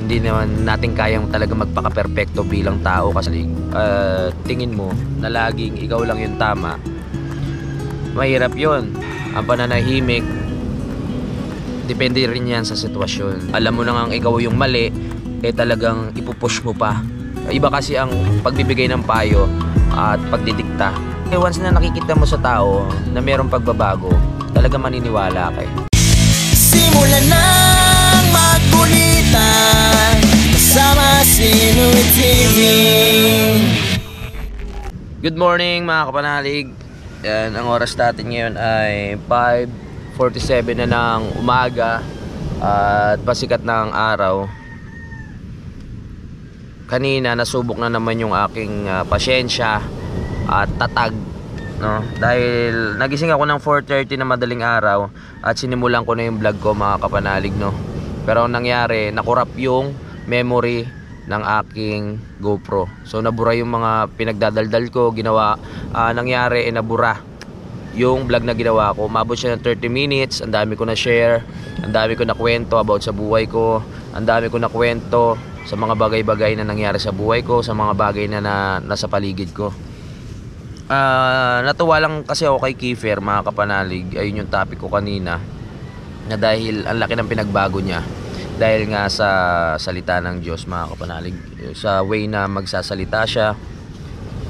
hindi naman natin kayang talaga magpaka-perfecto bilang tao kasi tingin mo na laging ikaw lang yung tama, mahirap yon. Ang pananahimik, depende rin yan sa sitwasyon. Alam mo na nga ikaw yung mali, talagang ipupush mo pa. Iba kasi ang pagbibigay ng payo at pagdidikta. Once na nakikita mo sa tao na mayroong pagbabago, talaga maniniwala ka. Simulan ng magkulitan kasama si Louie TV. Good morning mga kapanalig. Yan, ang oras natin ngayon ay 5:47 na ng umaga at pasikat na ang araw. Kanina nasubok na naman yung aking pasyensya at tatag, no? Dahil nagising ako ng 4:30 na madaling araw at sinimulan ko na yung vlog ko mga kapanalig, no? Pero ang nangyari, nakurap yung memory ng aking GoPro. So nabura yung mga pinagdadaldal ko, nangyari nabura yung vlog na ginawa ko. Umabot siya ng 30 minutes, ang dami ko na share, ang dami ko na kwento about sa buhay ko, ang dami ko na kwento sa mga bagay-bagay na nangyari sa buhay ko, sa mga bagay na nasa paligid ko. Natuwa lang kasi ako kay Kiefer mga kapanalig. Ayun yung topic ko kanina, na dahil ang laki ng pinagbago niya dahil nga sa salita ng Diyos mga kapanalig, sa way na magsasalita siya,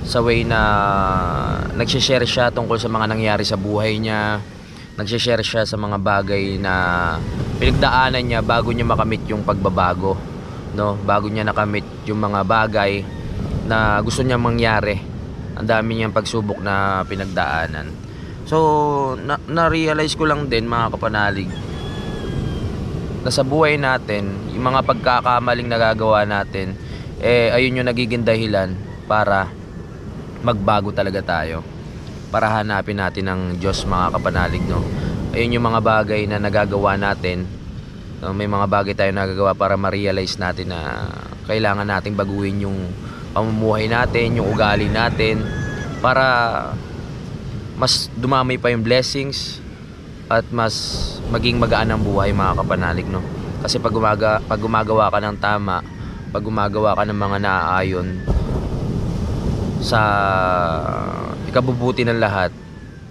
sa way na nagsishare siya tungkol sa mga nangyari sa buhay niya, nagsishare siya sa mga bagay na pinagdaanan niya bago niya makamit yung pagbabago, no? Bago niya nakamit yung mga bagay na gusto niya mangyari. Ang dami niyang pagsubok na pinagdaanan. So na-realize ko lang din mga kapanalig na sa buhay natin, yung mga pagkakamaling nagagawa natin, ayun yung nagiging dahilan para magbago talaga tayo, para hanapin natin ang Diyos mga kapanalig, no? Ayun yung mga bagay na nagagawa natin, no? May mga bagay tayo nagagawa para ma-realize natin na kailangan nating baguhin yung pamumuhay natin, yung ugali natin, para mas dumami pa yung blessings at mas maging magaan ang buhay mga kapanalig, no? Kasi pag gumagawa ka ng tama, pag gumagawa ka ng mga naaayon sa ikabubuti ng lahat,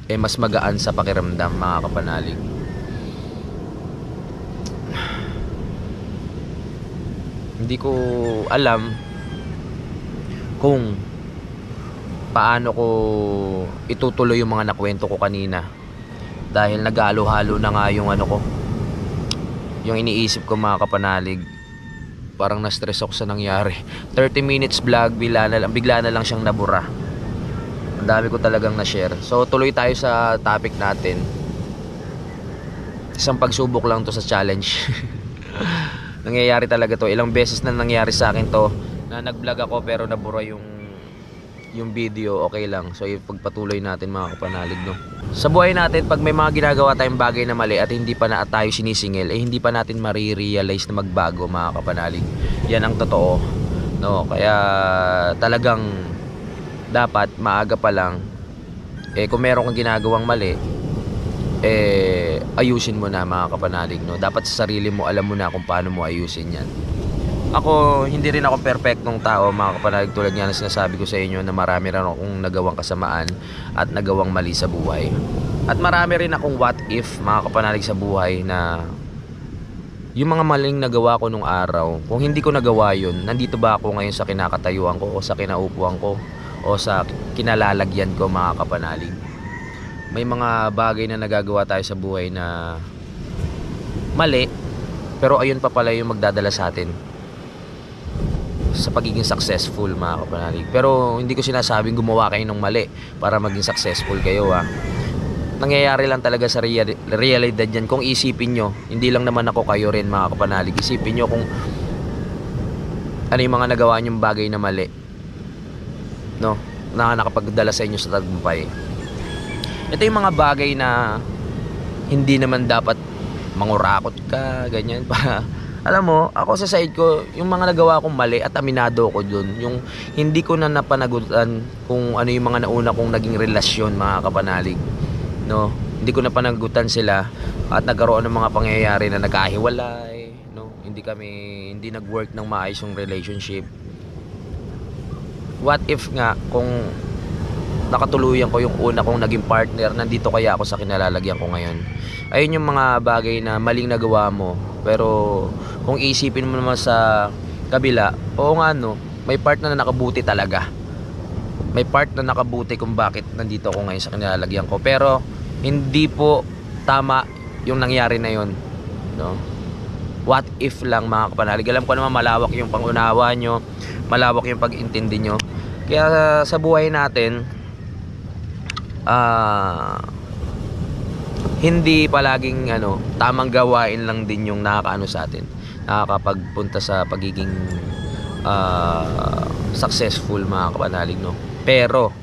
mas magaan sa pakiramdam mga kapanalig. Hindi ko alam kung paano ko itutuloy yung mga nakwento ko kanina, dahil nagalo-halo na nga yung yung iniisip ko mga kapanalig. Parang na-stress ako sa nangyari. 30 minutes vlog, bigla na lang siyang nabura. Ang dami ko talagang na-share. So tuloy tayo sa topic natin. Isang pagsubok lang to sa challenge. Nangyayari talaga to. Ilang beses na nangyari sa akin to, na nag-vlog ako pero nabura yung video. Okay lang. So ipagpatuloy natin mga kapanalig, no? Sa buhay natin, pag may mga ginagawa tayong bagay na mali at hindi pa na tayo sinisingil, hindi pa natin marirealize na magbago mga kapanalig. Yan ang totoo, no? Kaya talagang dapat maaga pa lang, kung meron kang ginagawang mali, ayusin mo na mga kapanalig, no? Dapat sa sarili mo, alam mo na kung paano mo ayusin yan. Ako, hindi rin ako perfectong tao mga kapanalig, tulad nga na sinasabi ko sa inyo na marami rin akong nagawang kasamaan at nagawang mali sa buhay. At marami rin akong what if mga kapanalig sa buhay, na yung mga maling nagawa ko nung araw, kung hindi ko nagawa yun, nandito ba ako ngayon sa kinakatayuan ko o sa kinaupuan ko o sa kinalalagyan ko mga kapanalig? May mga bagay na nagagawa tayo sa buhay na mali, pero ayun pa pala yung magdadala sa atin sa pagiging successful mga kapanalig. Pero hindi ko sinasabing gumawa kayo ng mali para maging successful kayo, ha. Nangyayari lang talaga sa realidad yan. Kung isipin nyo, hindi lang naman ako, kayo rin mga kapanalig, isipin nyo kung ano yung mga nagawa nyong bagay na mali, no, na nakapagdala sa inyo sa tagumpay. Ito yung mga bagay na hindi naman dapat mangurakot ka, ganyan, para alam mo, ako sa side ko, yung mga nagawa kong mali at aminado ko dun, yung hindi ko na napanagutan kung ano yung mga nauna kong naging relasyon mga kapanalig, no? Hindi ko napanagutan sila at nagkaroon ng mga pangyayari na nagkahiwalay, no? hindi nag-work ng maayos yung relationship. What if nga kung nakatuluyan ko yung una kong naging partner, nandito kaya ako sa kinalalagyan ko ngayon? Ayun yung mga bagay na maling nagawa mo. Pero kung isipin mo naman sa kabila, oo nga no, may part na nakabuti talaga. May part na nakabuti kung bakit nandito ako ngayon sa kinalalagyan ko. Pero hindi po tama yung nangyari na yun, no? What if lang, mga kapanalig. Alam ko naman malawak yung pangunawa nyo, malawak yung pag-intindi nyo. Kaya sa buhay natin, hindi palaging tamang gawain lang din yung nakakaano sa atin, nakakapagpunta sa pagiging successful, mga kapanalig, no? Pero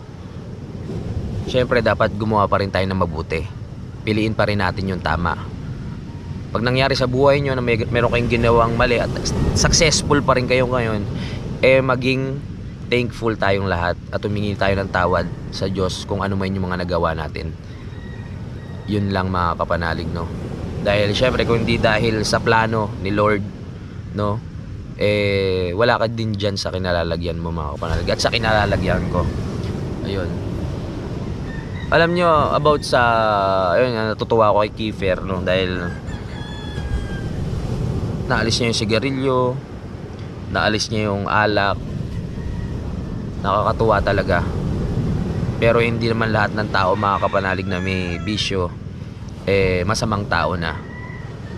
syempre dapat gumawa pa rin tayo ng mabuti. Piliin pa rin natin yung tama. Pag nangyari sa buhay nyo na meron kayong ginawang mali at successful pa rin kayo ngayon, maging thankful tayong lahat at humingi tayo ng tawad sa Diyos kung ano man yung mga nagawa natin. Yun lang, mga kapanalig, no? Dahil syempre kung hindi dahil sa plano ni Lord, no, wala ka din dyan sa kinalalagyan mo, mga kapanalig, at sa kinalalagyan ko. Ayun. Alam nyo about sa natutuwa ako kay Kiefer, no, dahil naalis niya yung sigarilyo, naalis niya yung alak. Nakakatuwa talaga. Pero hindi naman lahat ng tao, mga kapanalig, na may bisyo masamang tao na.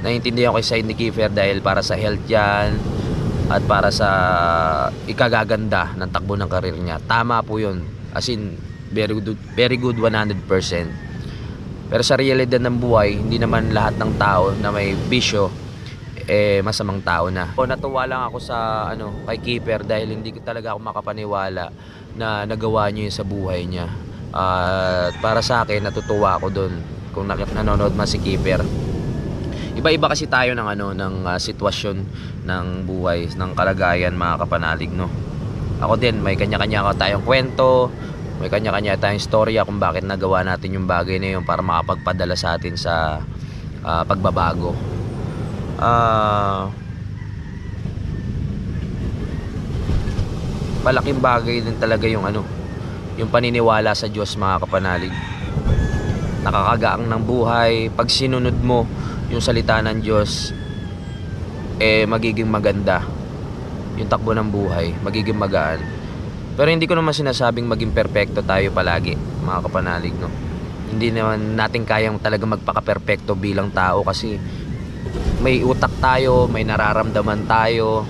Naiintindihan ko yung side ni Kiefer dahil para sa health yan at para sa ikagaganda ng takbo ng karir niya. Tama po yun. As in, very good 100%. Pero sa realidad ng buhay, hindi naman lahat ng tao na may bisyo masamang tao na. Natuwa lang ako sa kay Kiefer dahil hindi ko talaga ako makapaniwala na nagawa niya yun sa buhay niya. At para sa akin, natutuwa ako doon kung nanonood man si Kiefer. Iba-iba kasi tayo ng sitwasyon ng buhay, ng kalagayan, mga kapanalig, no. Ako din, may kanya-kanya tayong kwento, may kanya-kanya tayong storya kung bakit nagawa natin yung bagay na yun para makapagpadala sa atin sa pagbabago. Malaking bagay din talaga yung yung paniniwala sa Diyos, mga kapanalig. Nakakagaang ng buhay pag sinunod mo yung salita ng Diyos, magiging maganda yung takbo ng buhay, magiging magaan. Pero hindi ko naman sinasabing maging perpekto tayo palagi, mga kapanalig, no. Hindi naman natin kayang talaga magpaka-perpekto bilang tao kasi may utak tayo, may nararamdaman tayo,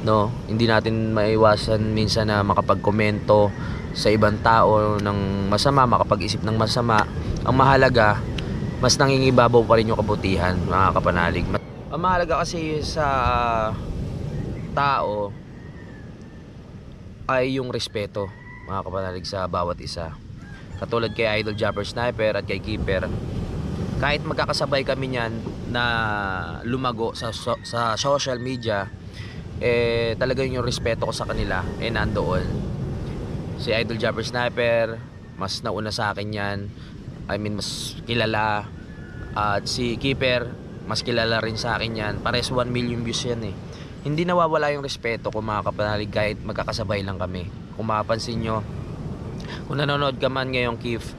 no? Hindi natin maiwasan minsan na makapagkomento sa ibang tao ng masama, makapag-isip ng masama. Ang mahalaga, mas nangingibabaw pa rin yung kabutihan, mga kapanalig. Ang mahalaga kasi sa tao ay yung respeto, mga kapanalig, sa bawat isa. Katulad kay Idol Japper Sniper at kay Kiefer, kahit magkakasabay kami niyan na lumago sa social media, talagang yung respeto ko sa kanila nandoon. Si Idol Japper Sniper, mas nauna sa akin yan, I mean mas kilala. At si Kiefer, mas kilala rin sa akin yan. Pares 1 million views yan eh. Hindi nawawala yung respeto ko, mga kapanalig, kahit magkakasabay lang kami. Kung mapapansin nyo, kung nanonood ka man ngayong Kief,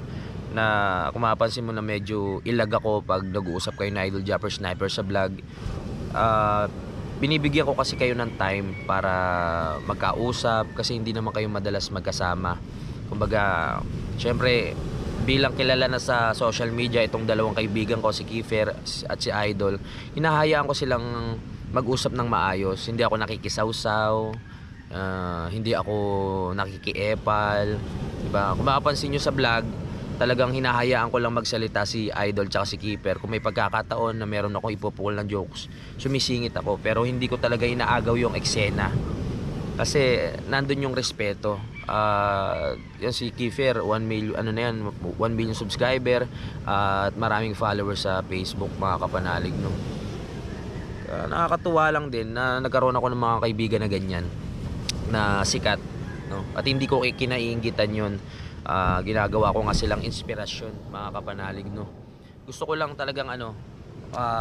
na kung mapapansin mo na medyo ilag ako pag nag-uusap kayo na Idol Japper Sniper sa vlog, binibigyan ko kasi kayo ng time para magkausap kasi hindi naman kayo madalas magkasama. Kumbaga, syempre bilang kilala na sa social media itong dalawang kaibigan ko, si Kiefer at si Idol, hinahayaan ko silang mag-usap ng maayos. Hindi ako nakikisawsaw, hindi ako nakikiepal, diba? Kung mapapansin nyo sa vlog, talagang hinahayaan ko lang magsalita si Idol tsaka si Kiefer. Kung may pagkakataon na meron akong ipupukol ng jokes, sumisingit ako. Pero hindi ko talaga inaagaw yung eksena kasi nandun yung respeto. Yan si Kiefer, 1 million, 1 million subscriber at maraming followers sa Facebook, mga kapanalig, no. Nakakatuwa lang din na nagkaroon ako ng mga kaibigan na ganyan, na sikat, no. At hindi ko kinaiinggitan yun. Ginagawa ko nga silang inspirasyon, mga kapanalig, no. Gusto ko lang talagang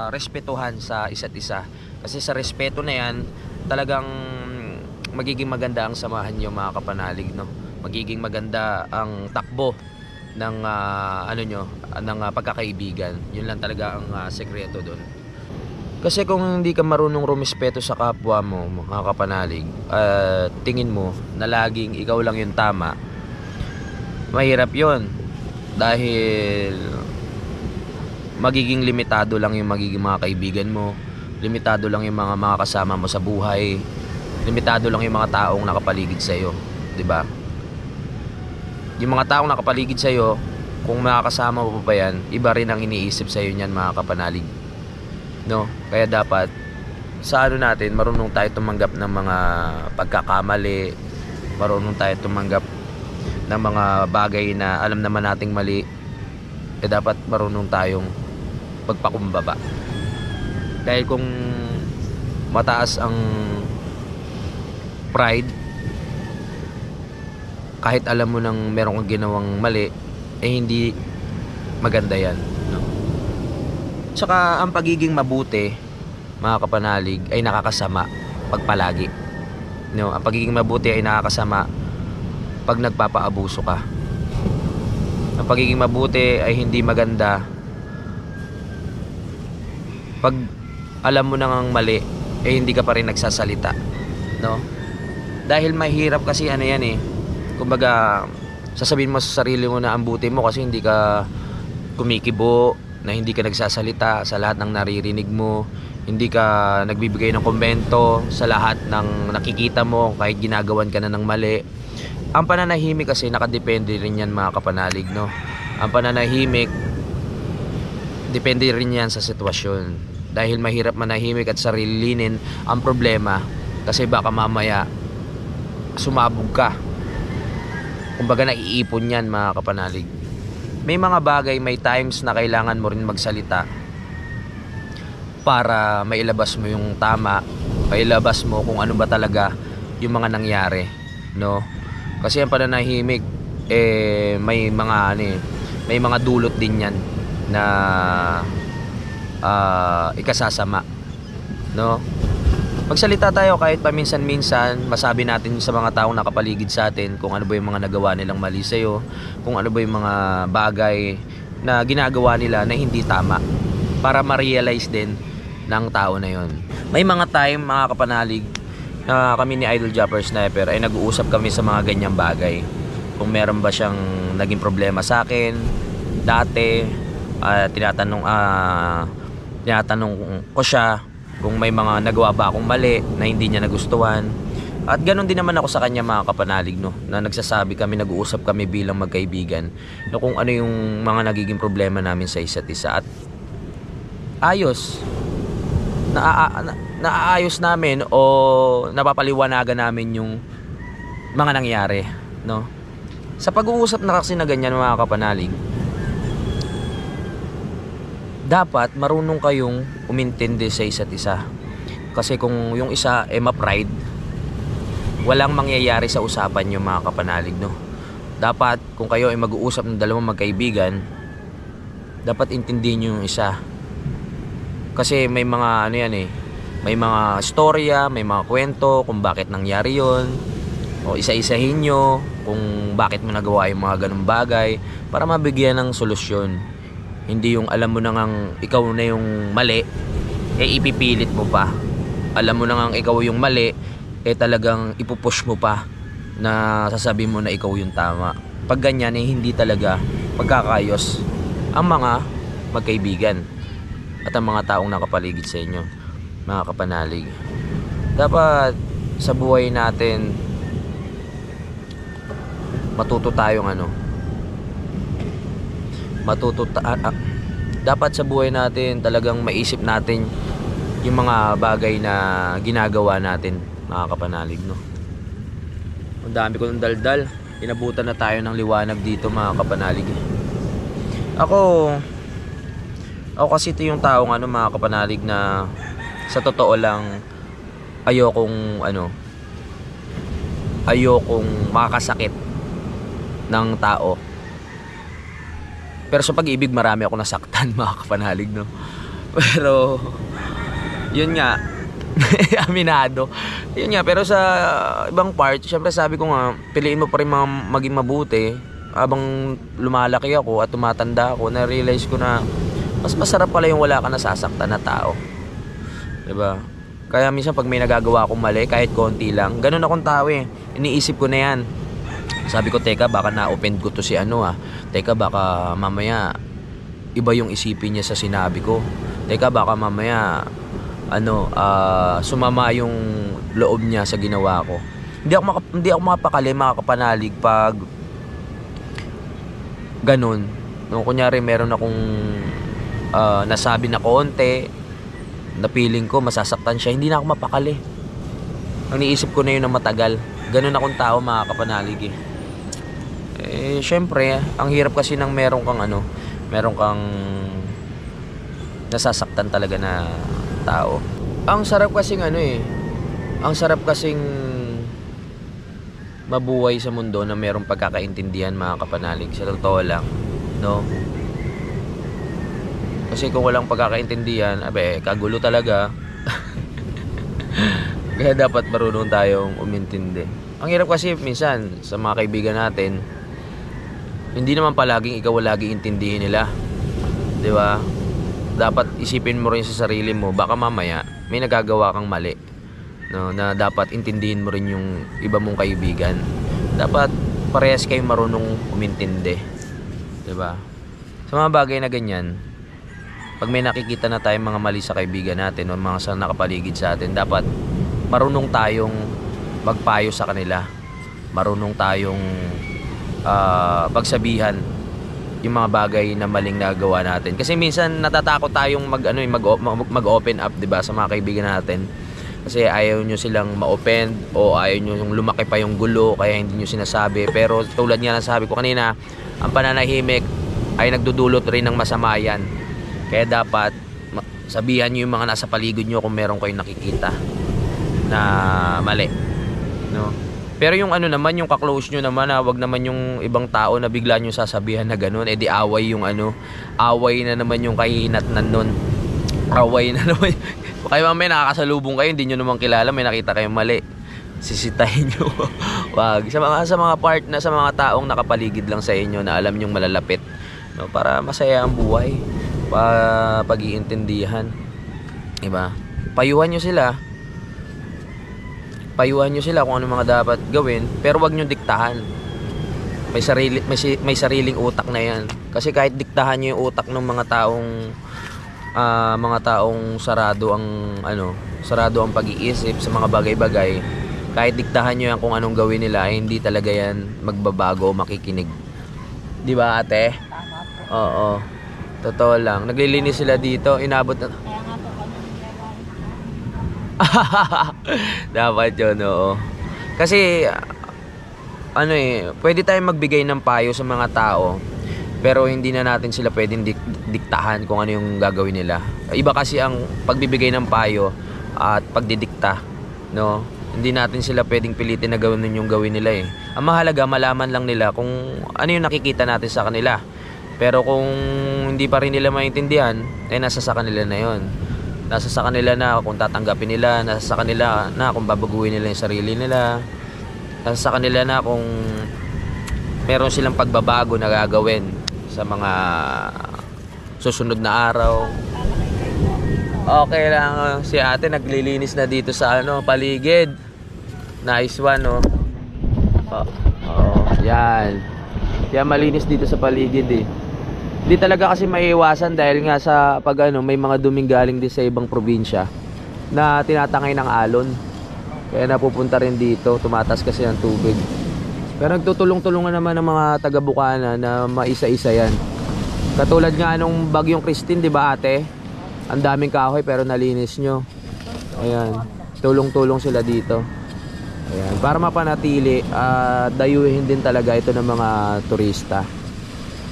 respetuhan sa isa't isa Kasi sa respeto na yan, talagang magiging maganda ang samahan nyo mga kapanalig, no? Magiging maganda ang takbo ng pagkakaibigan. Yun lang talaga ang sekreto doon. Kasi kung hindi ka marunong rumispeto sa kapwa mo mga kapanalig, tingin mo na laging ikaw lang yung tama, mahirap yun. Dahil magiging limitado lang yung magiging mga kaibigan mo, limitado lang yung mga kasama mo sa buhay, limitado lang yung mga taong nakapaligid sa iyo, 'di ba? Yung mga taong nakapaligid sa iyo, kung makakasama mo pa yan, iba rin ang iniisip sa iyo niyan mga kapanalig. No? Kaya dapat sa natin, marunong tayo tumanggap ng mga pagkakamali, marunong tayo tumanggap ng mga bagay na alam naman nating mali. Dapat marunong tayong magpakumbaba. Dahil kung mataas ang pride, kahit alam mo nang meron kang ginawang mali, hindi maganda yan, no? Tsaka ang pagiging mabuti mga kapanalig ay nakakasama pag palagi, no? Ang pagiging mabuti ay nakakasama pag nagpapaabuso ka. Ang pagiging mabuti ay hindi maganda pag alam mo nang mali, hindi ka pa rin nagsasalita, no? Dahil mahirap kasi yan kumbaga sasabihin mo sa sarili mo na ang buti mo kasi hindi ka kumikibo, na hindi ka nagsasalita sa lahat ng naririnig mo, hindi ka nagbibigay ng komento sa lahat ng nakikita mo kahit ginagawan ka na ng mali. Ang pananahimik kasi nakadepende rin yan mga kapanalig, no? Ang pananahimik depende rin yan sa sitwasyon. Dahil mahirap manahimik at sarilinin ang problema kasi baka mamaya sumabog ka. Kumbaga naiipon yan mga kapanalig. May mga bagay, may times na kailangan mo rin magsalita para mailabas mo yung tama, mailabas mo kung ano ba talaga yung mga nangyari, no? Kasi ang pananahimik may mga dulot din yan na ikasasama, no? Magsalita tayo kahit paminsan-minsan, masabi natin sa mga taong nakapaligid sa atin kung ano ba yung mga nagawa nilang mali sa'yo, kung ano ba yung mga bagay na ginagawa nila na hindi tama, para ma-realize din ng tao na yon. May mga time mga kapanalig na kami ni Idol Japper Sniper ay nag-uusap kami sa mga ganyang bagay. Kung meron ba siyang naging problema sa akin dati, tinatanong ko siya kung may mga nagawa ba akong mali na hindi niya nagustuhan. At ganoon din naman ako sa kanya mga kapanalig, no? Na nagsasabi kami, nag-uusap kami bilang magkaibigan na kung ano yung mga nagiging problema namin sa isa't isa. At ayos, naaayos namin o napapaliwanagan namin yung mga nangyari, no? Sa pag-uusap na kasi na ganyan mga kapanalig, dapat marunong kayong umintindi sa isa't isa. Kasi kung yung isa ma-pride, walang mangyayari sa usapan nyo mga kapanalig, no? Dapat kung kayo ay mag-uusap ng dalawang magkaibigan, dapat intindihin nyo yung isa. Kasi may mga may mga storya, may mga kwento kung bakit nangyari yon, o isa-isahin nyo kung bakit mo nagawa yung mga ganung bagay para mabigyan ng solusyon. Hindi yung alam mo na ngang ikaw na yung mali, ipipilit mo pa. Alam mo na ngang ikaw yung mali, talagang ipupush mo pa na sasabihin mo na ikaw yung tama. Pag ganyan, hindi talaga magkakayos ang mga magkaibigan at ang mga taong nakapaligid sa inyo, mga kapanalig. Dapat sa buhay natin matuto tayong dapat sa buhay natin talagang maisip natin yung mga bagay na ginagawa natin mga kapanalig, no? Ang dami ko ng daldal, inabutan na tayo ng liwanag dito mga kapanalig. Ako kasi ito yung taong mga kapanalig na sa totoo lang ayokong makakasakit ng tao. Pero sa pag-ibig marami ako nasaktan mga kapanalig, no? Pero yun nga, Aminado. Yun nga, pero sa ibang part, syempre sabi ko nga, piliin mo pa rin maging mabuti. Habang lumalaki ako at tumatanda ako, na-realize ko na mas masarap pala yung wala ka nasasaktan na tao. Diba? Kaya minsan pag may nagagawa akong mali, kahit konti lang, ganun akong tao eh. Iniisip ko na yan. Sabi ko, teka, baka na-offend ko to si ano ah. Teka, baka mamaya iba yung isipin niya sa sinabi ko. Teka, baka mamaya sumama yung loob niya sa ginawa ko. Hindi ako makapakali, makakapanalig pag ganun. No, kunyari meron akong nasabi na konti, na feeling ko masasaktan siya, hindi na ako mapakali. Ang niisip ko na yun na matagal. Ganun akong tao, makakapanalig eh. Syempre, ang hirap kasi ng meron kang nasasaktan talaga na tao. Ang sarap kasing mabuhay sa mundo na merong pagkakaintindihan, mga kapanalig. Sa totoo lang, no? Kasi kung walang pagkakaintindihan, kagulo talaga. Kaya dapat marunong tayong umintindi. Ang hirap kasi minsan sa mga kaibigan natin, hindi naman palaging ikaw laging intindihin nila. 'Di ba? Dapat isipin mo rin sa sarili mo, baka mamaya may nagagawa kang mali. No, na dapat intindihin mo rin yung iba mong kaibigan. Dapat parehas kayong marunong umintindi. 'Di ba? Sa mga bagay na ganyan, pag may nakikita na tayong mga mali sa kaibigan natin o mga sa nakapaligid sa atin, dapat marunong tayong magpayo sa kanila. Marunong tayong pagsabihan yung mga bagay na maling nagawa natin. Kasi minsan natatakot tayong mag-open up, 'di ba, sa mga kaibigan natin. Kasi ayaw nyo silang ma-offend o ayaw nyo yung lumaki pa yung gulo, kaya hindi nyo sinasabi. Pero tulad nga ng sabi ko kanina, ang pananahimik ay nagdudulot rin ng masama yan. Kaya dapat sabihan nyo yung mga nasa paligid nyo kung meron kayong nakikita na mali, no? Pero yung naman, yung ka-close nyo naman, wag naman yung ibang tao na bigla nyo sasabihan na ganun, di away yung away na naman yung kahinatnan nun. Away na naman. Kaya mamaya nakakasalubong kayo, hindi nyo naman kilala, may nakita kayong mali, sisitahin nyo. Wag. Sa mga part na sa mga taong nakapaligid lang sa inyo na alam nyong malalapit, no, para masaya ang buhay, pag-iintindihan, diba? Payuhan nyo sila kung ano mga dapat gawin, pero wag nyo diktahan. May sariling utak na yan. Kasi kahit diktahan nyo yung utak ng mga taong sarado ang pag-iisip sa mga bagay-bagay, kahit diktahan nyo yan kung anong gawin nila, hindi talaga yan magbabago o makikinig. Di ba, ate? Oo. Totoo lang. Naglilinis sila dito, inabot na. Dapat yun, oo. Kasi pwede tayong magbigay ng payo sa mga tao, pero hindi na natin sila pwedeng diktahan kung ano yung gagawin nila. Iba kasi ang pagbibigay ng payo at pagdidikta, no? Hindi natin sila pwedeng pilitin na gawin yung gawin nila eh. Ang mahalaga, malaman lang nila kung ano yung nakikita natin sa kanila. Pero kung hindi pa rin nila maintindihan, nasa sa kanila na yon. Nasa sa kanila na kung tatanggapin nila, nasa sa kanila na kung babaguhin nila yung sarili nila, nasa sa kanila na kung meron silang pagbabago na gagawin sa mga susunod na araw. Okay lang, si ate naglilinis na dito sa paligid. Nice one, no? Yan. Kaya malinis dito sa paligid eh. Hindi talaga kasi maiiwasan dahil nga sa may mga duming galing din sa ibang probinsya na tinatangay ng alon. Kaya napupunta rin dito, tumatas kasi ng tubig. Pero nagtutulong-tulungan naman ng mga taga-Bukana na maisa-isa yan. Katulad nga nung bagyong Christine, di ba ate? Ang daming kahoy pero nalinis nyo. Ayan, tulong-tulong sila dito. Ayan, para mapanatili, dayuhin din talaga ito ng mga turista.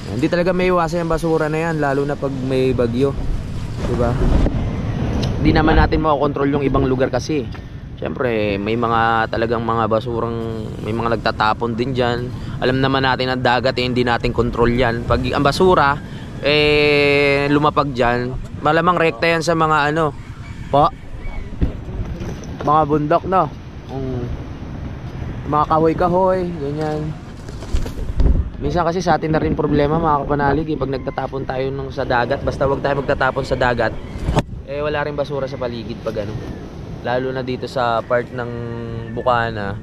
Hindi talaga may iwasan yung basura na yan, lalo na pag may bagyo, diba? Hindi naman natin makakontrol yung ibang lugar kasi syempre may mga talagang mga basurang, may mga nagtatapon din dyan. Alam naman natin ang dagat hindi natin control yan. Pag ang basura lumapag dyan, malamang rekta yan sa mga mga bundok, no? Mga kahoy-kahoy, ganyan. Minsan kasi sa atin na rin problema mga kapanalig, pag nagtatapon tayo sa dagat, basta wag tayo magtatapon sa dagat, wala rin basura sa paligid pag ano. Lalo na dito sa part ng Bukana,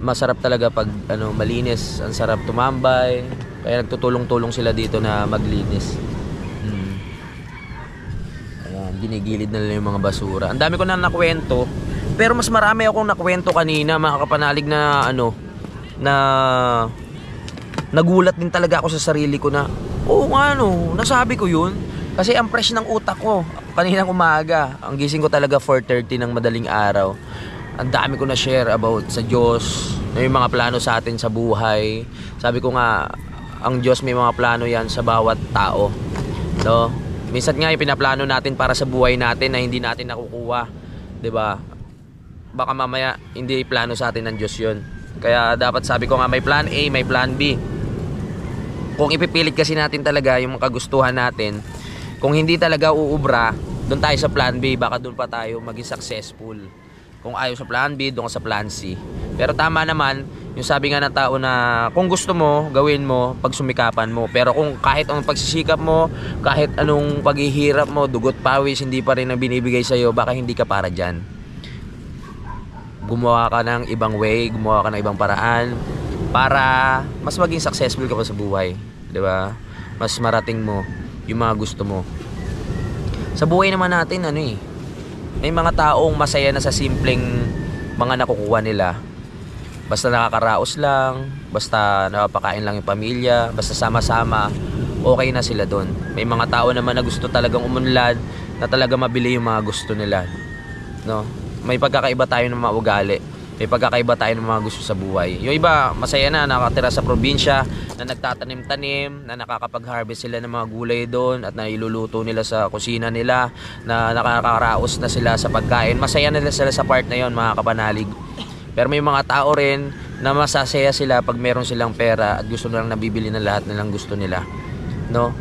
masarap talaga pag malinis, ang sarap tumambay, kaya nagtutulong-tulong sila dito na maglinis. Ayan, ginigilid na nila yung mga basura. Ang dami ko na nakwento, pero mas marami akong nakwento kanina mga kapanalig na na nagulat din talaga ako sa sarili ko na nasabi ko yun kasi ang fresh ng utak ko kaninang umaga. Ang gising ko talaga 4:30 ng madaling araw. Ang dami ko na share about sa Diyos, yung mga plano sa atin sa buhay. Sabi ko nga, ang Diyos may mga plano yan sa bawat tao, no? Minsan nga pinaplano natin para sa buhay natin na hindi natin nakukuha, 'di ba? Baka mamaya hindi plano sa atin ng Diyos yun. Kaya dapat sabi ko nga, may plan A, may plan B. Kung ipipilit kasi natin talaga yung kagustuhan natin, kung hindi talaga uubra, doon tayo sa plan B, baka doon pa tayo maging successful. Kung ayaw sa plan B, doon ka sa plan C. Pero tama naman, yung sabi nga ng tao na kung gusto mo, gawin mo, pagsumikapan mo. Pero kung kahit anong pagsisikap mo, kahit anong paghihirap mo, dugot pawis, hindi pa rin ang binibigay sa'yo, baka hindi ka para dyan. Gumawa ka ng ibang way, gumawa ka ng ibang paraan para mas maging successful ka pa sa buhay, 'di ba? Mas marating mo yung mga gusto mo. Sa buhay naman natin may mga taong masaya na sa simpleng mga nakukuha nila. Basta nakakaraos lang, basta napapakain lang yung pamilya, basta sama-sama, okay na sila doon. May mga tao naman na gusto talagang umunlad, na talaga mabili yung mga gusto nila, no? May pagkakaiba tayo ng mga ugali, may pagkakaiba tayo ng mga gusto sa buhay. Yung iba masaya na nakatira sa probinsya, na nagtatanim-tanim, na nakakapag-harvest sila ng mga gulay doon at nailuluto nila sa kusina nila, na nakakaraos na sila sa pagkain. Masaya na sila sa part na yon mga kapanalig. Pero may mga tao rin na masasaya sila pag meron silang pera at gusto nilang nabibili ng lahat nilang gusto nila, no?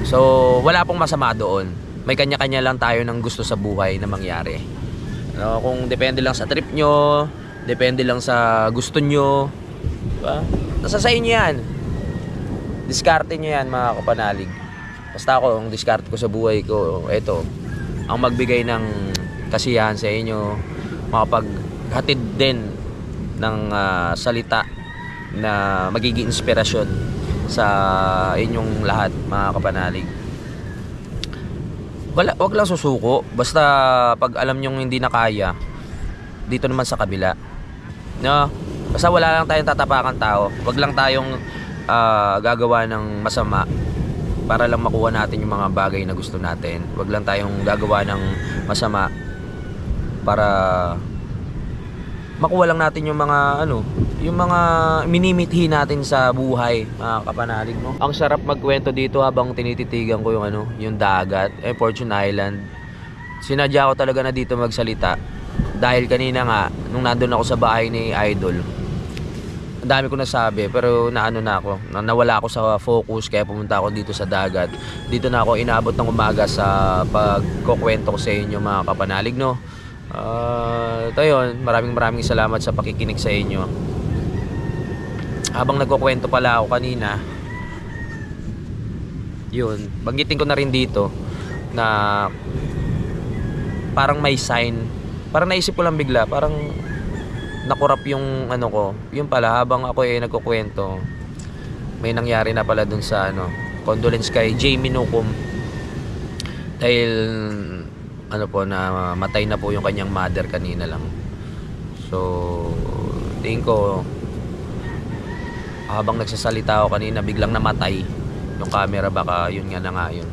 So wala pong masama doon. May kanya-kanya lang tayo ng gusto sa buhay na mangyari. No, kung depende lang sa trip nyo, depende lang sa gusto nyo, diba? Nasa sa inyo yan. Diskarte nyo yan mga kapanalig. Basta ako, ang diskarte ko sa buhay ko, eto, ang magbigay ng kasiyahan sa inyo, makapaghatid din ng salita na magiging inspirasyon sa inyong lahat mga kapanalig. Wag lang susuko. Basta pag alam nyong hindi na kaya, dito naman sa kabila, no? Basta wala lang tayong tatapakan tao. Wag lang tayong gagawa ng masama para lang makuha natin yung mga bagay na gusto natin. Wag lang tayong gagawa ng masama para makuha lang natin yung mga yung mga minimithi natin sa buhay, mga kapanalig mo. Ang sarap magkwento dito habang tinititigan ko yung dagat, Fortune Island. Sinadya ko talaga na dito magsalita dahil kanina nga nung nandun ako sa bahay ni Idol, ang dami ko nasabi pero nawala ako sa focus, kaya pumunta ako dito sa dagat. Dito na ako inabot ng umaga sa pagkukwento ko sa inyo mga kapanalig, no? Ito yun, maraming salamat sa pakikinig sa inyo. Habang nagkukwento pala ako kanina, yun, banggitin ko na rin dito na parang may sign, parang naisip ko lang bigla, parang nakurap yung ko. Yun pala, habang ako nagkukwento, may nangyari na pala dun sa condolence kay Jamie Nukum dahil na matay na po yung kanyang mother kanina lang. So tingin ko habang nagsasalita ako kanina biglang namatay yung camera, baka yun nga na nga yun.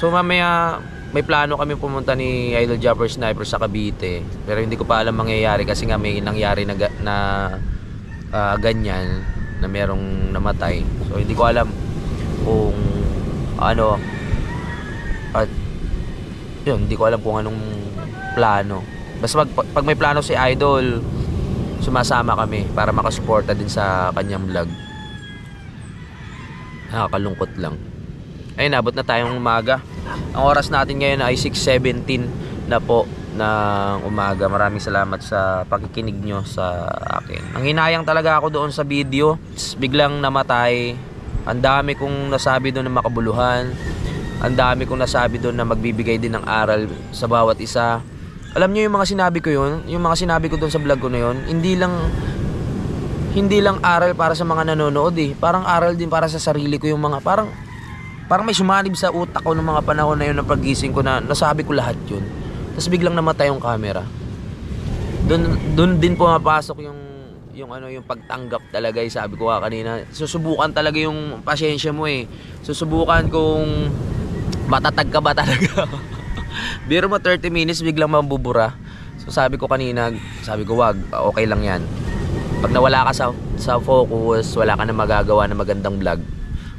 So mamaya may plano kami pumunta ni Idol Jumper Sniper sa Cavite, pero hindi ko pa alam mangyayari kasi nga may nangyari na ganyan na merong namatay. So hindi ko alam kung at yun, hindi ko alam kung anong plano. Basta pag may plano si Idol, sumasama kami para makasuporta din sa kanyang vlog. Nakakalungkot lang. Ayun, nabot na tayong umaga. Ang oras natin ngayon ay 6:17 na po ng umaga. Maraming salamat sa pakikinig nyo sa akin. Ang hinayang talaga ako doon sa video, biglang namatay. Ang dami kong nasabi doon na makabuluhan. Ang dami kong nasabi doon na magbibigay din ng aral sa bawat isa. Alam nyo yung mga sinabi ko yun, yung mga sinabi ko doon sa vlog ko na yun, hindi lang aral para sa mga nanonood eh. Parang aral din para sa sarili ko, yung mga parang may sumanib sa utak ko ng mga panahon na yun ng paggising ko na nasabi ko lahat yun. Tapos biglang namatay yung camera. Doon din pumapasok yung pagtanggap talaga, sabi ko kanina. Susubukan talaga yung pasyensya mo eh. Susubukan kung matatag ka ba talaga. Biro mo 30 minutes biglang mabubura. So sabi ko kanina, wag, okay lang yan. Pag nawala ka sa focus, wala ka na magagawa na magandang vlog.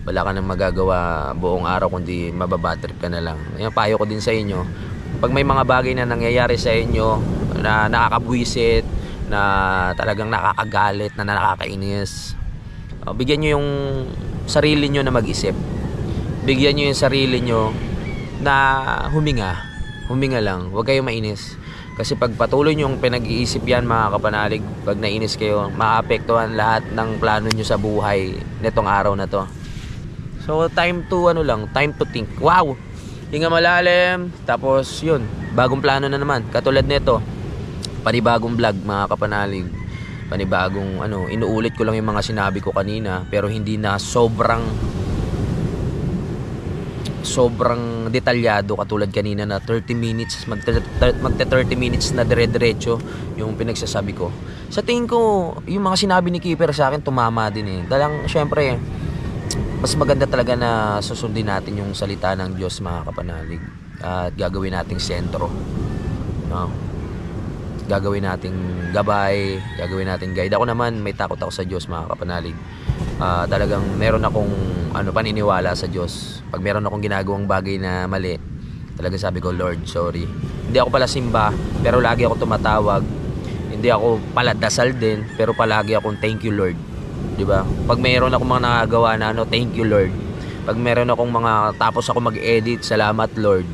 Wala ka nang magagawa buong araw kundi mababatrip ka na lang. Ayan, payo ko din sa inyo. Pag may mga bagay na nangyayari sa inyo na nakakabwisit, na talagang nakakagalit, na nakakainis, bigyan nyo yung sarili nyo na mag-isip. Bigyan nyo yung sarili nyo na huminga lang. Huwag kayong mainis. Kasi pag patuloy nyo yung pinag-iisip yan mga kapanalig, pag nainis kayo, maapektuhan lahat ng plano nyo sa buhay nitong araw na to. So time to think. Wow! Hinga malalim. Tapos yun, bagong plano na naman. Katulad nito, panibagong vlog mga kapanalig. Panibagong inuulit ko lang yung mga sinabi ko kanina, pero hindi na sobrang detalyado katulad kanina na 30 minutes magte 30 minutes na dire-diretso yung pinagsasabi ko. Sa tingin ko yung mga sinabi ni Keeper sa akin tumama din eh. Dalang syempre mas maganda talaga na susundin natin yung salita ng Diyos mga kapanalig, at gagawin nating sentro, no? Gagawin nating gabay, gagawin nating guide. Ako naman may takot ako sa Diyos mga kapanalig. Talagang meron akong paniniwala sa Diyos. Pag meron akong ginagawang bagay na mali, talaga sabi ko, Lord, sorry. Hindi ako pala simba, pero lagi ako tumatawag. Hindi ako pala dasal din, pero palagi akong thank you, Lord. Diba? Pag mayroon akong mga nagagawa na thank you, Lord. Pag mayroon akong tapos ako mag-edit, salamat, Lord.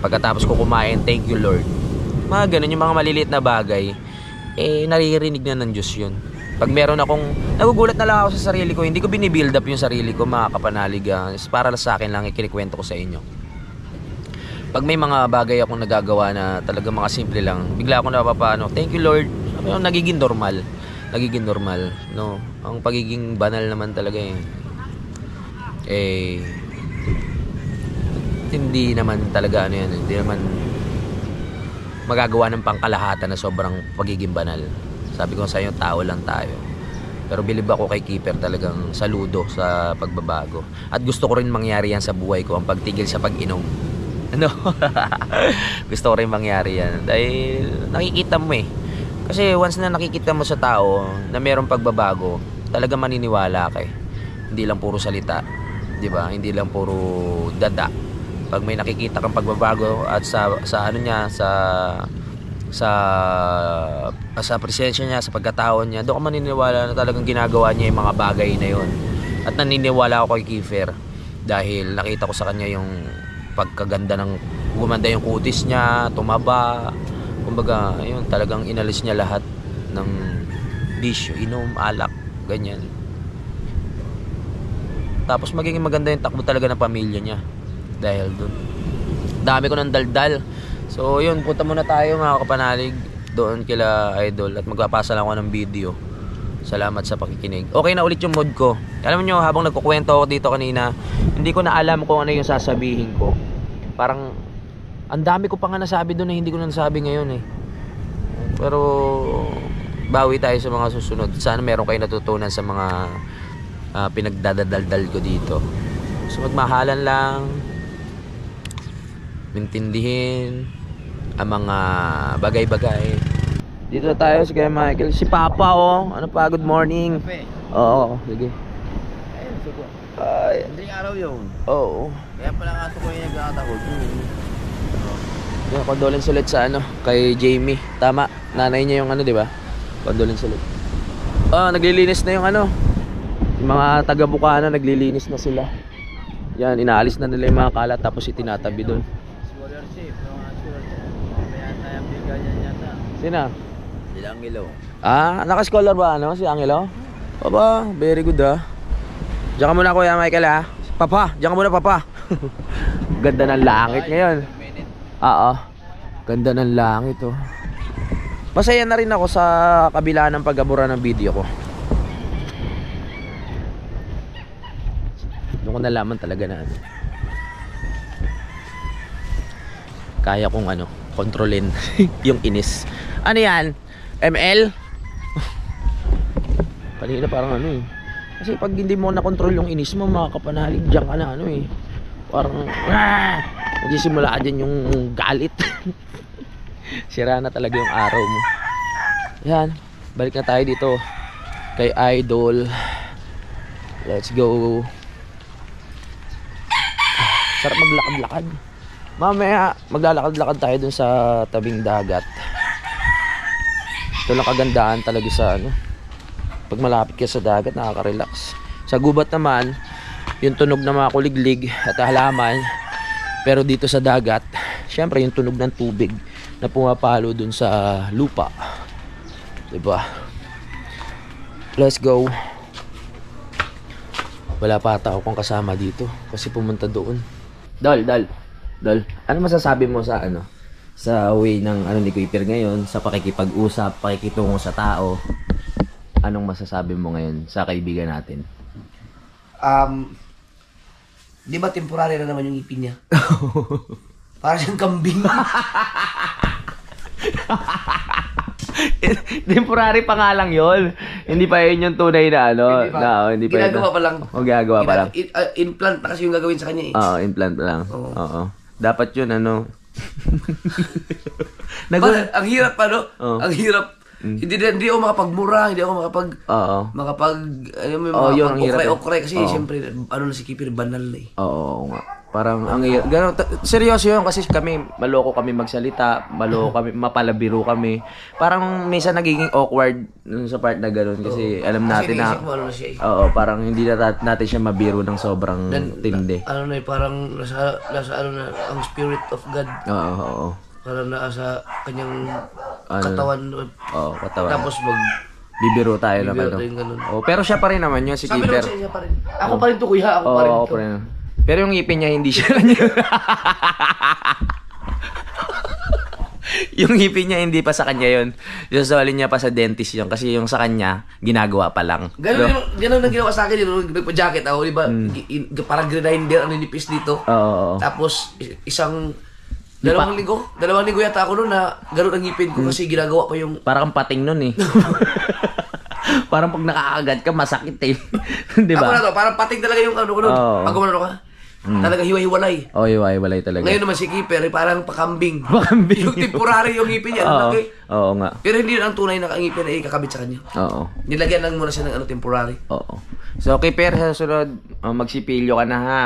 Pagkatapos ko kumain, thank you, Lord. Mga ganun, yung mga maliliit na bagay, naririnig na ng Diyos yun. Pag meron akong, nagugulat na lang ako sa sarili ko, hindi ko binibuild up yung sarili ko mga kapanalig, para sa akin lang, ikinikwento ko sa inyo. Pag may mga bagay akong nagagawa na talaga mga simple lang, bigla ako napapano, thank you, Lord. Nagiging normal, no? Ang pagiging banal naman talaga hindi naman talaga hindi naman magagawa ng pangkalahatan na sobrang pagiging banal. Sabi ko sa inyo, tao lang tayo. Pero bilib ako kay Keeper, talagang saludo sa pagbabago. At gusto ko rin mangyari yan sa buhay ko, ang pagtigil sa pag-inom. Gusto ko rin mangyari yan. Dahil nakikita mo Kasi once na nakikita mo sa tao na mayroong pagbabago, talaga maniniwala ka Hindi lang puro salita, 'di ba? Hindi lang puro dada. Pag may nakikita kang pagbabago at sa presensya niya, sa pagkatao niya, doon ka maniniwala na talagang ginagawa niya yung mga bagay na yun. At naniniwala ako kay Keeper dahil nakita ko sa kanya yung pagkaganda gumanda yung kutis niya, tumaba. Kumbaga, yun, talagang inalis niya lahat ng bisyo, inom, alak, ganyan. Tapos magiging maganda yung takbo talaga ng pamilya niya dahil doon. Dami ko ng daldal. So yun, punta muna tayo mga kapanalig doon kila Idol at magpapasa lang ako ng video. Salamat sa pakikinig. Okay na ulit yung mood ko. Alam niyo, habang nagkukwento ako dito kanina, hindi ko na alam kung ano yung sasabihin ko. Parang ang dami ko pa nga nasabi doon na hindi ko na nasabi ngayon Pero bawi tayo sa mga susunod. Sana meron kayo natutunan sa mga pinagdadaldal ko dito. So magmahalan lang, intindihin ang mga bagay-bagay. Dito na tayo si Kuya Michael. Si Papa ano pa, good morning. Oo, sige. Ayun, suko. Ay, Hindi araw yun. oo. Kaya pala nga suko yung nagkakatakot. Yung condolence ulit sa kay Jamie. Tama, nanay niya yung di ba? Condolence ulit. Naglilinis na yung yung mga taga-Bukana, naglilinis na sila. Yan, inaalis na nila yung mga kalat tapos itinatabi doon. Scholarship, yung scholarship. Kaya tayo Sino? Sila ang ilaw. Ah, naka-scholar ba ano si Angelo? Papa, very good ah. Diyan ka muna Kuya Michael ah. Papa, diyan ka muna papa. Ganda ng langit ngayon. Oo. Ganda ng langit oh. Masaya na rin ako sa kabila ng pag-abura ng video ko. Doon ko nalaman talaga na ano. Kaya kong ano, kontrolin yung inis. Ano yan? ML? Kanina parang ano eh. Kasi pag hindi mo na-control yung inis mo, makakapanalig dyan ka na ano eh. Parang magsisimula dyan yung galit. Sira na talaga yung araw mo. Yan, balik na tayo dito kay Idol. Let's go. Sarap maglakad-lakad. Mamaya maglalakad-lakad tayo dun sa tabing dagat. Ito lang kagandahan talaga sa ano, pag malapit ka sa dagat, nakaka-relax. Sa gubat naman, yung tunog ng mga kuliglig at halaman. Pero dito sa dagat, syempre yung tunog ng tubig na pumapalo dun sa lupa. Diba? Let's go. Wala pa ata akong kasama dito kasi pumunta doon. Dol. Ano masasabi mo sa ano? Sa way ng ano ni Kuiper ngayon, sa pakikipag-usap, pakikitungo sa tao? Anong masasabi mo ngayon sa kaibigan natin? Di ba temporary na naman yung ngipin niya? Para siyang kambing. Temporary pa nga lang yun. Hindi pa yun yung tunay na ano. Hindi pa. Ginagawa pa lang. Gagawa pa lang. Implant na kasi yung gagawin sa kanya eh. Oo, implant pa lang. Oo. Dapat yun ano. Ang hirap pa no? Ang hirap. Hindi ako makapagmura, hindi ako yun ang hirap. okray kasi siyempre ano na si Kipir banal na eh. Oo nga. Parang ang gano'n, seryoso yun kasi kami maloko kami magsalita, maloko kami, mapalabiro kami. Parang minsan nagiging awkward sa part na gano'n kasi alam natin na ano na siya eh. Oo, parang hindi natin siya mabiro ng sobrang tindi. Ano na eh, parang nasa ano na ang spirit of God. Oo. Parang nasa kanyang katawan. Oo, katawan. Tapos bibiro tayo na bibiro tayong ganun. Oh, pero siya pa rin naman yun si sabi Keeper. naman siya pa rin. Ako pa rin to kuya, ako pa rin to. Pero yung ngipin niya hindi siya kanya. Yung ngipin niya hindi pa sa kanya yun. Isasalin niya pa sa dentist yun kasi yung sa kanya ginagawa pa lang. Ganun ang ginawa sa akin yun. Nagpa-jacket ako, di ba? Parang grinder ang ninipis dito. Oo. Tapos dalawang linggo yata ako noon na ganun ang ngipin ko kasi ginagawa pa yung parang pating nun eh. Parang pag nakakagat ka masakit eh. Di ba? Ako na to, parang pating talaga yung ano ko noon. Pag gumano ka, talaga hiwa-hiwalay. Oo, hiwa-hiwalay talaga. Ngayon naman si Keeper, parang pakambing. Pakambing. Yung temporary yung ngipin niya, laki. Oo nga. Pero hindi yun ang tunay na ngipin na ikakabit sa kanya. Oo. Nilagyan lang muna siya ng temporary. Oo. So, Keeper, sa sunod, magsipilyo ka na ha.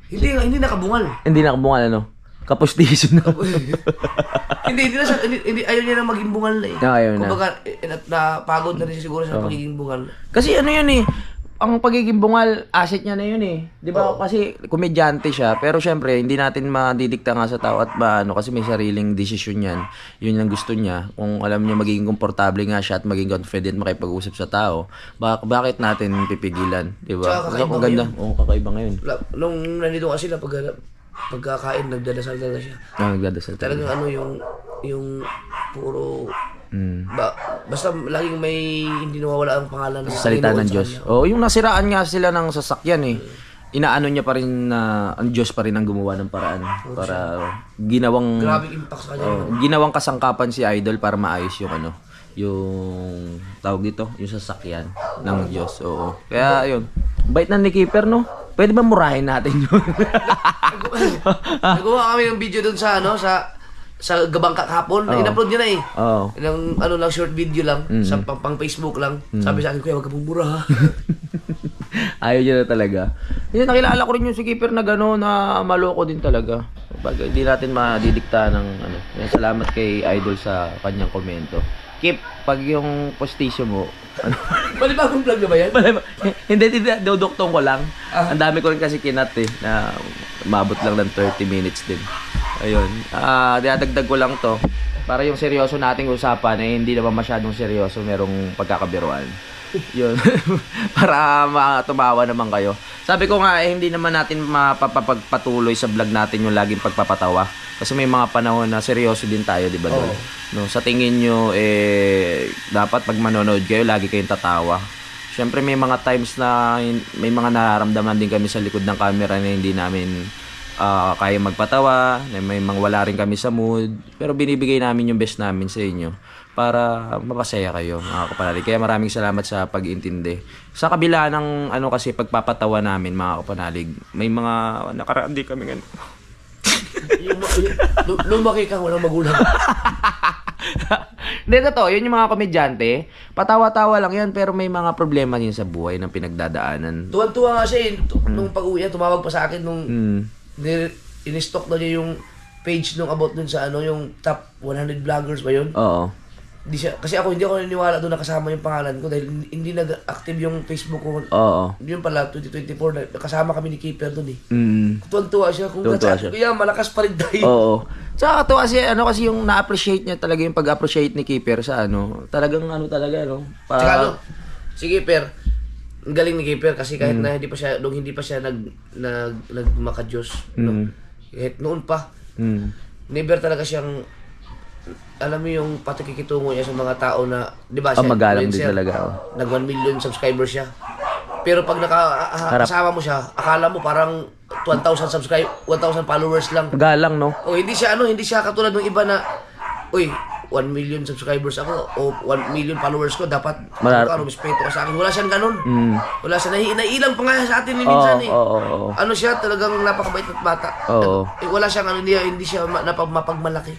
Hindi nakabungal. Hindi nakabungal ano? Kapustiso na. hindi ayaw niya na maging bungal na eh. Ayaw na. Kumbaga, napagod na rin siya siguro sa pagiging bungal. Kasi ano yun eh, ang pagiging bungal, asset niya na yun eh. Di ba? Kasi komedyante siya, pero syempre, hindi natin madidikta nga sa tao at kasi may sariling desisyon yan. Yun ang gusto niya. Kung alam niya magiging komportable nga siya at maging confident makipag-usap sa tao, bakit natin pipigilan? Di ba? Kakaiba ganda. Oo, kakaiba ngayon. Nung nandito kasi sila, pagkakain, nagdadasal talaga siya. Nagdadasal talagang ano yung puro basta laging may hindi nawawala ang pangalan ng salita ng Diyos. Yung nasiraan nga sila ng sasakyan eh. Inaano niya pa rin na ang Diyos pa rin ang gumawa ng paraan para ginawang grabing impact sa kanya. Ginawang kasangkapan si Idol para maayos yung yung tawag dito, yung sasakyan ng Diyos. Oo. Kaya ayun. Bait na ni Keeper no. Pwede ba murahin natin yun? Nagawa kami ng video doon sa sa Gabangka kahapon. In-upload niya na eh. Oo. Lang short video lang sa pang Facebook lang. Sabi sa akin, kuya, wag ka mumura ha. Ayaw niya na talaga. Hindi, nakilala ko rin yung si Keeper na gano'n na maloko din talaga. Hindi natin madidikta ng Salamat kay Idol sa kanyang komento. Keep, pag yung postisyo mo, Balibagong vlog na ba yan? Hindi, duduktong ko lang. Ang dami ko rin kasi kinat na umabot lang ng 30 minutes din. Ayun. Dinadagdag ko lang to Para yung seryoso nating usapan eh hindi naman masyadong seryoso, merong pagkakabiruan. Yun. Para tumawa naman kayo. Sabi ko nga hindi naman natin mapapagpatuloy sa vlog natin yung laging pagpapatawa. Kasi may mga panahon na seryoso din tayo, di ba, Dol? No, sa tingin nyo dapat pag manonood kayo lagi kayong tatawa. Syempre may mga times na may mga nararamdaman din kami sa likod ng camera na hindi namin kaya magpatawa, may mga wala rin kami sa mood, pero binibigay namin yung best namin sa inyo para mapasaya kayo, mga kapanalig. Kaya maraming salamat sa pag-intindi. Sa kabila ng kasi pagpapatawa namin, mga kapanalig, may mga nakaraan di kami ganun. Lumaki ka, walang magulang. Hindi, totoo. Yun yung mga komedyante. Patawa-tawa lang yan, pero may mga problema din sa buhay ng pinagdadaanan. Tuwan-tuwa nga siya nung pag-uwi niya, tumawag pa sa akin nung in-stock na niya yung page nung about dun sa yung top 100 vloggers ba yun? Oo. Kasi hindi ako naniniwala doon nakasama yung pangalan ko dahil hindi nag-active yung Facebook ko. Oo. Yun pala, 2024, nakasama kami ni Keeper doon eh. Tuwan-tuwa siya. Kaya malakas pa rin tayo. Oo. Tsaka katuwa kasi yung na-appreciate niya talaga yung pag-appreciate ni Keeper sa talagang talaga, Tsaka si Keeper, ang galing ni Keeper kasi kahit na hindi pa siya nagmakadiyos. Kahit noon pa, never talaga siyang, alam mo yung patikikitungo niya sa mga tao na, di ba siya, magalang din talaga. Nag 1 million subscribers siya. Pero pag nakasama mo siya, akala mo parang 1,000 followers lang. Galang, no? O hindi siya katulad ng iba na, uy, 1 million subscribers ako o 1 million followers ko, dapat respeto ka sa akin. Wala siyang ganun. Wala siya, naiilang pa nga sa atin minsan eh. Ano siya, talagang napakabait at bata. Wala siyang hindi siya mapagmalaki.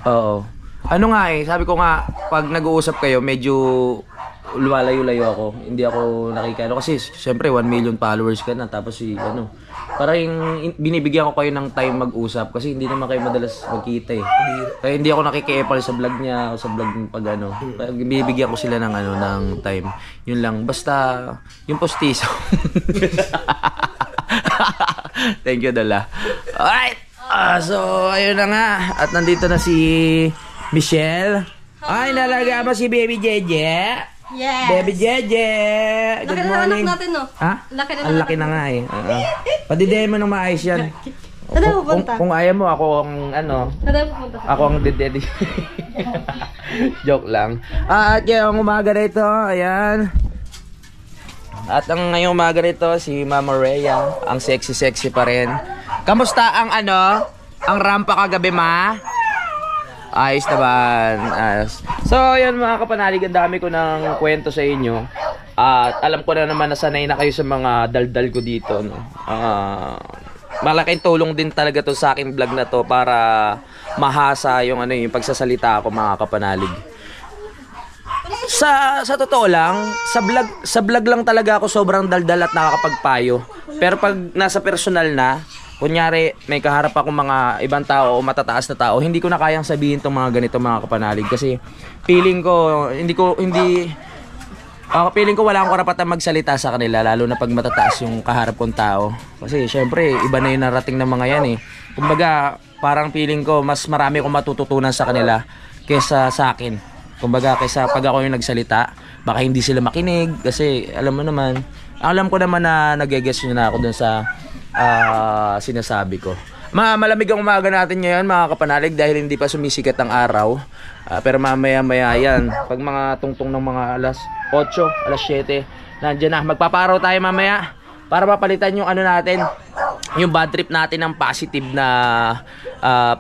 Ano nga sabi ko nga, pag nag-uusap kayo, medyo luwalayo-layo ako. Hindi ako nakikano kasi syempre 1 million followers ka na, tapos parang binibigyan ko kayo ng time mag-usap kasi hindi naman kayo madalas magkita eh. Kaya hindi ako nakikiepal sa vlog niya o sa vlog pag binibigyan ko sila ng ng time. Yun lang, basta yung postiso. Thank you, Dala. Alright, so ayun na nga, at nandito na si Michelle. Ay, nalaga ba si Baby Jeje? Yes. Baby Jeje. Good morning. Laki na anak natin, no? Ha? Ang laki na nga eh. Padidehin mo ng maayos yan. Saan tayo pupunta? Kung ayaw mo, ako ang Saan tayo pupunta? ako ang didedi. Joke lang. At ngayong umaga na ito, ayan. At ang ngayong umaga na ito, si Mama Rhea. Ang sexy pa rin. Kamusta ang ang rampa kagabi, ma? Ayos naman. Ayos. So, yun mga kapanalig, ang dami ko ng kwento sa inyo. At alam ko na naman na sanay na kayo sa mga daldal ko dito. Malaking tulong din talaga to sa aking vlog na to para mahasa yung yung pagsasalita ko, mga kapanalig. Sa totoo lang, sa vlog lang talaga ako sobrang daldal at nakakapagpayo. Pero pag nasa personal na, kunyari, may kaharap ako mga ibang tao o matataas na tao, hindi ko na kayang sabihin tong mga ganito, mga kapanalig. Kasi feeling ko wala akong karapatan magsalita sa kanila, lalo na pag matataas yung kaharap kong tao. Kasi syempre, iba na yung narating ng mga yan eh. Kumbaga, parang feeling ko mas marami akong matututunan sa kanila kaysa sa akin. Kumbaga, kaysa pag ako yung nagsalita, baka hindi sila makinig. Kasi alam ko naman na nag-guess nyo na ako dun sa sinasabi ko. Malamig ang umaga natin ngayon, mga kapanalig, dahil hindi pa sumisikat ang araw. Pero mamaya-maya yan, pag mga tungtong ng mga alas 8, alas 7, nandiyan na. Magpaparaw tayo mamaya para mapalitan yung natin, yung bad trip natin ng positive na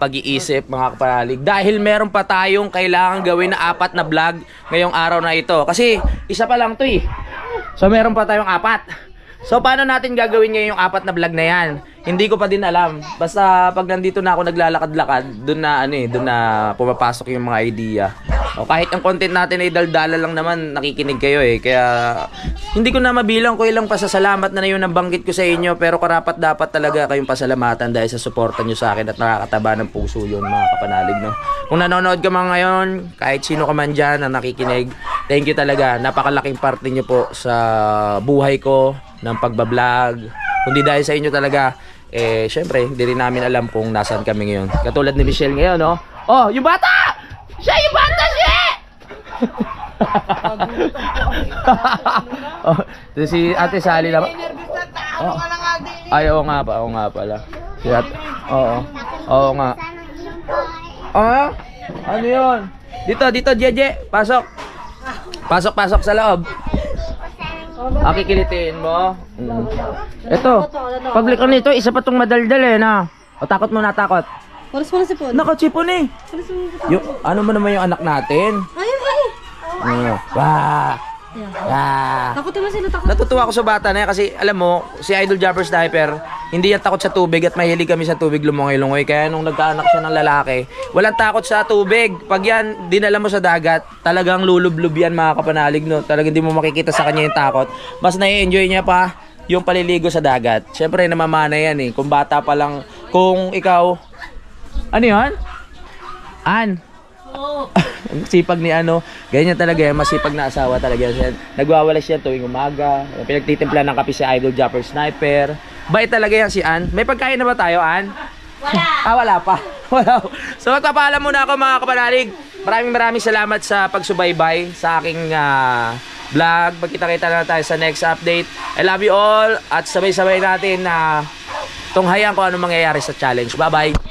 pag-iisip, mga kapanalig. Dahil meron pa tayong kailangan gawin na 4 na vlog ngayong araw na ito. Kasi isa pa lang to eh. So meron pa tayong 4. So paano natin gagawin ngayon yung 4 na vlog na yan? Hindi ko pa din alam. Basta pag nandito na ako naglalakad-lakad, doon na pumapasok yung mga idea. O kahit ang content natin ay daldala lang naman, nakikinig kayo eh. Kaya hindi ko na mabilang ko ilang pasasalamat na yung nabanggit ko sa inyo, pero karapat dapat talaga kayong pasalamatan dahil sa suporta nyo sa akin at nakakataba ng puso yun, mga kapanalig, no? Kung nanonood ka man ngayon, kahit sino ka man dyan na nakikinig, thank you talaga. Napakalaking parte nyo po sa buhay ko ng pagbablog. Kundi dahil sa inyo talaga, syempre, hindi rin namin alam kung nasaan kami ngayon. Katulad ni Michelle ngayon, no? Oh, yung bata! Siya yung bata! Oh, si Ate Sally naman. Oh. Ay, oo nga pala. Si Ate, oo nga. Ah? Ano yun? Dito, Jeje. Pasok sa loob. Kikilitin mo. Ito, paglikan nito, isa pa tong madaldal eh, na. O, takot mo na, takot. Walas mo na si Pon. Nakot sipon eh. Walas mo na si Pon. Yung, ano mo naman yung anak natin? Ay. Wah! Takot naman sila, takot. Natutuwa ako sa bata na yan kasi alam mo, si Idol Jumper Sniper, hindi yan takot sa tubig at mahilig kami sa tubig lumongoy-lungoy. Kaya nung nagkaanak siya ng lalaki, walang takot sa tubig. Pag yan, dinala mo sa dagat, talagang lulublob yan mga kapanalig, no? Talagang hindi mo makikita sa kanya yung takot. Mas nai-enjoy niya pa yung paliligo sa dagat. Siyempre, namamana yan eh. Kung bata pa lang, kung ikaw... Ano yan? Sipag ni ano, ganyan talaga yan, masipag na asawa talaga yan. Nagwawalas yan tuwing umaga, pinagtitimpla ng kape si Idol Jumper Sniper. Bait talaga yan si Ann. May pagkain na ba tayo, Ann? Wala. Wala pa. Wala. So magpapaalam muna ako mga kapanalig. Maraming salamat sa pagsubaybay sa aking vlog. Magkita-kita na tayo sa next update. I love you all at sabay-sabay natin na tunghayan kung ano mangyayari sa challenge. Bye-bye.